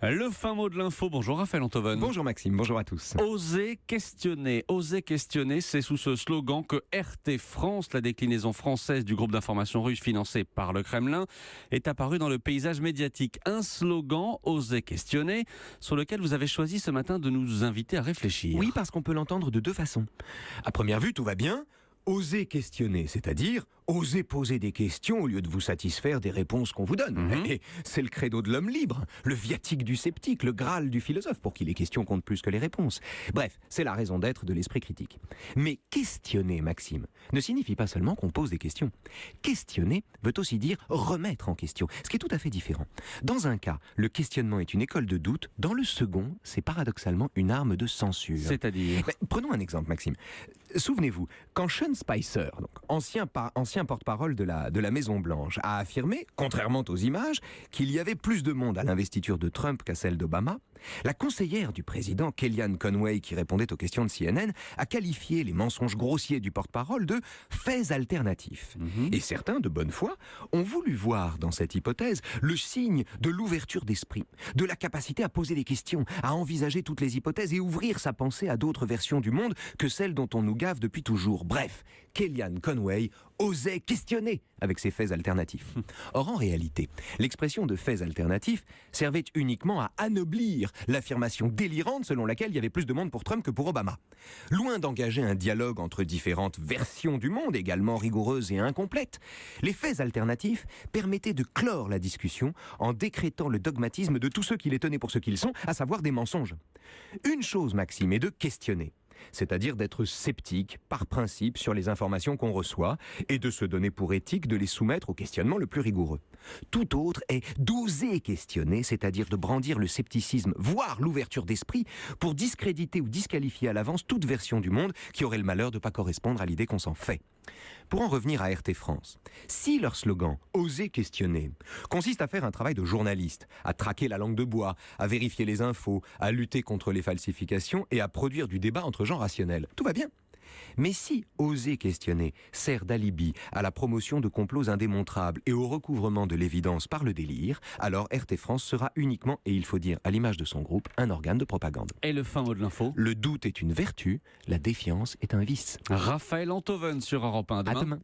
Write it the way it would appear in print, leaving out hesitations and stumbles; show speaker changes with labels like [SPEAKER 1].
[SPEAKER 1] Le fin mot de l'info. Bonjour Raphaël Antoven.
[SPEAKER 2] Bonjour Maxime, bonjour à tous.
[SPEAKER 1] Oser questionner, c'est sous ce slogan que RT France, la déclinaison française du groupe d'information russe financé par le Kremlin, est apparu dans le paysage médiatique. Un slogan, Oser questionner, sur lequel vous avez choisi ce matin de nous inviter à réfléchir.
[SPEAKER 2] Oui, parce qu'on peut l'entendre de deux façons. À première vue, tout va bien. Oser questionner, c'est-à-dire oser poser des questions au lieu de vous satisfaire des réponses qu'on vous donne. Et c'est le credo de l'homme libre, le viatique du sceptique, le graal du philosophe, pour qui les questions comptent plus que les réponses. Bref, c'est la raison d'être de l'esprit critique. Mais questionner, Maxime, ne signifie pas seulement qu'on pose des questions. Questionner veut aussi dire remettre en question, ce qui est tout à fait différent. Dans un cas, le questionnement est une école de doute. Dans le second, c'est paradoxalement une arme de censure.
[SPEAKER 1] C'est-à-dire
[SPEAKER 2] Prenons un exemple, Maxime. Souvenez-vous, quand Sean Spicer, donc ancien porte-parole de la Maison-Blanche, a affirmé, contrairement aux images, qu'il y avait plus de monde à l'investiture de Trump qu'à celle d'Obama, la conseillère du président, Kellyanne Conway, qui répondait aux questions de CNN, a qualifié les mensonges grossiers du porte-parole de faits alternatifs. Et certains, de bonne foi, ont voulu voir dans cette hypothèse le signe de l'ouverture d'esprit, de la capacité à poser des questions, à envisager toutes les hypothèses et ouvrir sa pensée à d'autres versions du monde que celles dont on nous gave depuis toujours. Bref, Kellyanne Conway osait questionner avec ses faits alternatifs. Or, en réalité, l'expression de faits alternatifs servait uniquement à anoblir l'affirmation délirante selon laquelle il y avait plus de monde pour Trump que pour Obama. Loin d'engager un dialogue entre différentes versions du monde, également rigoureuses et incomplètes, les faits alternatifs permettaient de clore la discussion en décrétant le dogmatisme de tous ceux qui les tenaient pour ce qu'ils sont, à savoir des mensonges. Une chose, Maxime, est de questionner, c'est-à-dire d'être sceptique par principe sur les informations qu'on reçoit et de se donner pour éthique de les soumettre au questionnement le plus rigoureux. Tout autre est d'oser questionner, c'est-à-dire de brandir le scepticisme, voire l'ouverture d'esprit, pour discréditer ou disqualifier à l'avance toute version du monde qui aurait le malheur de ne pas correspondre à l'idée qu'on s'en fait. Pour en revenir à RT France, si leur slogan « Oser questionner » consiste à faire un travail de journaliste, à traquer la langue de bois, à vérifier les infos, à lutter contre les falsifications et à produire du débat entre gens rationnels, tout va bien. Mais si oser questionner sert d'alibi à la promotion de complots indémontrables et au recouvrement de l'évidence par le délire, alors RT France sera uniquement, et il faut dire à l'image de son groupe, un organe de propagande.
[SPEAKER 1] Et le fin mot de l'info.
[SPEAKER 2] Le doute est une vertu, la défiance est un vice.
[SPEAKER 1] Raphaël Antoven sur Europe 1.
[SPEAKER 2] À demain.